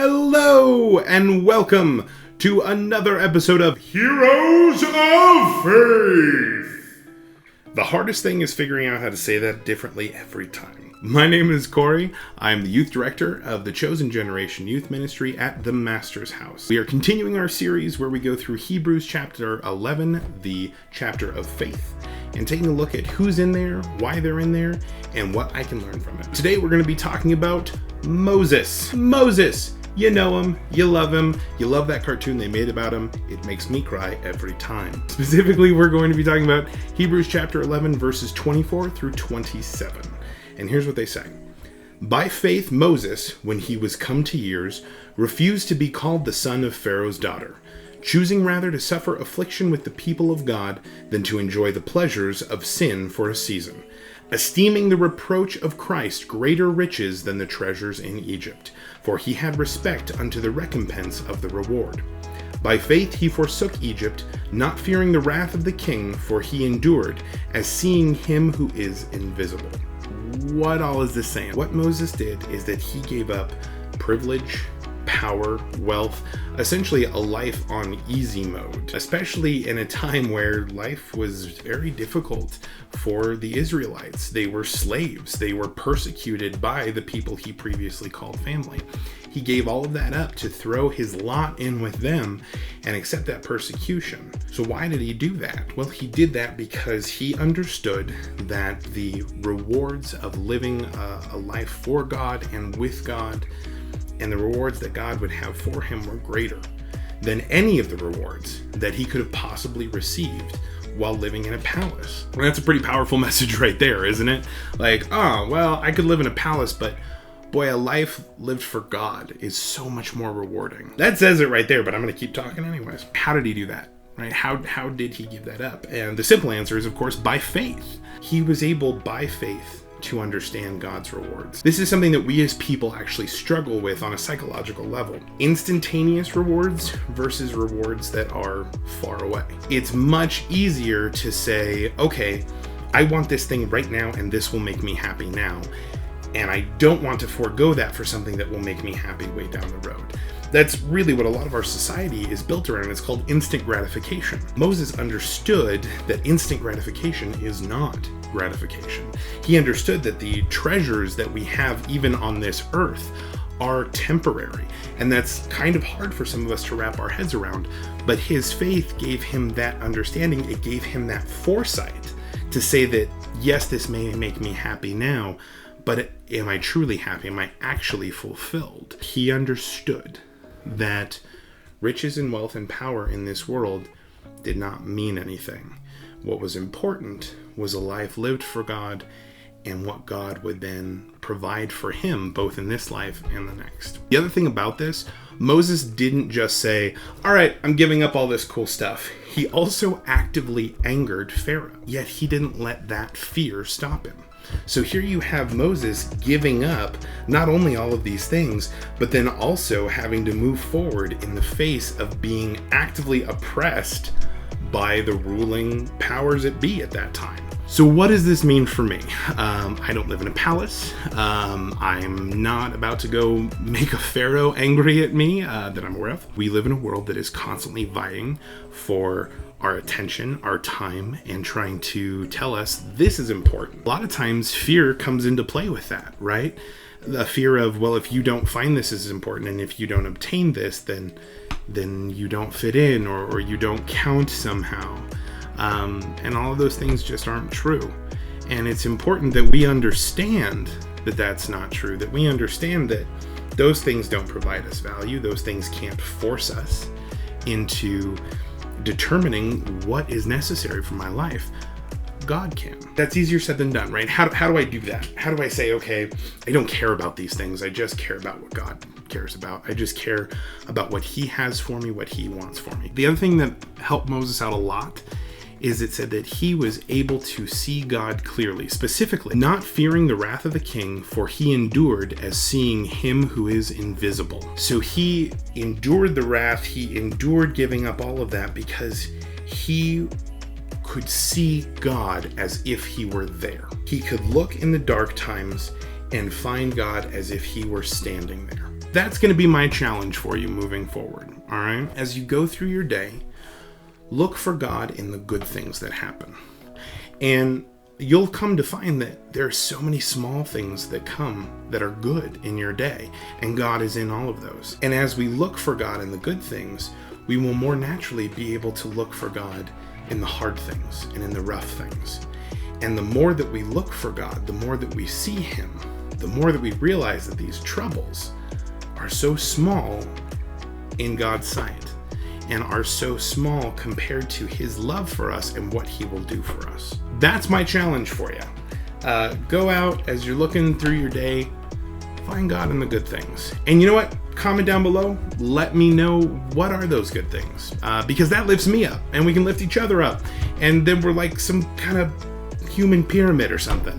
Hello and welcome to another episode of Heroes of Faith. The hardest thing is figuring out how to say that differently every time. My name is Corey. I'm the youth director of the Chosen Generation Youth Ministry at the Master's House. We are continuing our series where we go through Hebrews chapter 11, the chapter of faith, and taking a look at who's in there, why they're in there, and what I can learn from it. Today we're going to be talking about Moses. Moses! You know him, you love that cartoon they made about him. It makes me cry every time. Specifically, we're going to be talking about Hebrews chapter 11, verses 24 through 27. And here's what they say. By faith, Moses, when he was come to years, refused to be called the son of Pharaoh's daughter, choosing rather to suffer affliction with the people of God than to enjoy the pleasures of sin for a season, esteeming the reproach of Christ greater riches than the treasures in Egypt, for he had respect unto the recompense of the reward. By faith he forsook Egypt, not fearing the wrath of the king, for he endured, as seeing him who is invisible. What all is this saying? What Moses did is that he gave up privilege, power, wealth, essentially a life on easy mode, especially in a time where life was very difficult for the Israelites. They were slaves. They were persecuted by the people he previously called family. He gave all of that up to throw his lot in with them and accept that persecution. So why did he do that? Well, he did that because he understood that the rewards of living a life for God and with God, and the rewards that God would have for him, were greater than any of the rewards that he could have possibly received while living in a palace. And that's a pretty powerful message right there, isn't it? Like, oh, well, I could live in a palace, but boy, a life lived for God is so much more rewarding. That says it right there, but I'm going to keep talking anyways. How did he do that? Right? How did he give that up? And the simple answer is, of course, by faith. He was able, by faith, to understand God's rewards. This is something that we as people actually struggle with on a psychological level. Instantaneous rewards versus rewards that are far away. It's much easier to say, okay, I want this thing right now and this will make me happy now. And I don't want to forego that for something that will make me happy way down the road. That's really what a lot of our society is built around. It's called instant gratification. Moses understood that instant gratification is not gratification. He understood that the treasures that we have even on this earth are temporary. And that's kind of hard for some of us to wrap our heads around. But his faith gave him that understanding. It gave him that foresight to say that, yes, this may make me happy now, but am I truly happy? Am I actually fulfilled? He understood that riches and wealth and power in this world did not mean anything. What was important was a life lived for God and what God would then provide for him, both in this life and the next. The other thing about this, Moses didn't just say, all right, I'm giving up all this cool stuff. He also actively angered Pharaoh, yet he didn't let that fear stop him. So here you have Moses giving up not only all of these things, but then also having to move forward in the face of being actively oppressed by the ruling powers that be at that time. So what does this mean for me? I don't live in a palace. I'm not about to go make a pharaoh angry at me that I'm aware of. We live in a world that is constantly vying for our attention, our time, and trying to tell us this is important. A lot of times fear comes into play with that, right? The fear of, well, if you don't find this as important and if you don't obtain this, then you don't fit in or you don't count somehow. And all of those things just aren't true. And it's important that we understand that that's not true, that we understand that those things don't provide us value. Those things can't force us into determining what is necessary for my life. God can. That's easier said than done, right? How do I do that? How do I say, okay, I don't care about these things. I just care about what God cares about. I just care about what he has for me, what he wants for me. The other thing that helped Moses out a lot is it said that he was able to see God clearly, specifically, not fearing the wrath of the king, for he endured as seeing him who is invisible. So he endured the wrath, he endured giving up all of that because he could see God as if he were there. He could look in the dark times and find God as if he were standing there. That's going to be my challenge for you moving forward, all right? As you go through your day, look for God in the good things that happen. And you'll come to find that there are so many small things that come that are good in your day, and God is in all of those. And as we look for God in the good things, we will more naturally be able to look for God in the hard things and in the rough things. And the more that we look for God, the more that we see Him, the more that we realize that these troubles are so small in God's sight and are so small compared to His love for us and what He will do for us. That's my challenge for you. Go out as you're looking through your day, find God in the good things. And you know what? Comment down below. Let me know what are those good things, because that lifts me up and we can lift each other up. And then we're like some kind of human pyramid or something.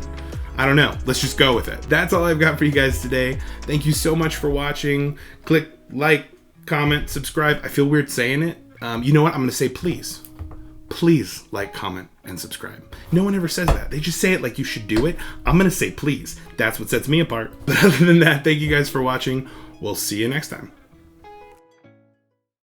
I don't know. Let's just go with it. That's all I've got for you guys today. Thank you so much for watching. Click like, comment, subscribe. I feel weird saying it. You know what? I'm going to say please. Please like, comment, and subscribe. No one ever says that. They just say it like you should do it. I'm going to say please. That's what sets me apart. But other than that, thank you guys for watching. We'll see you next time.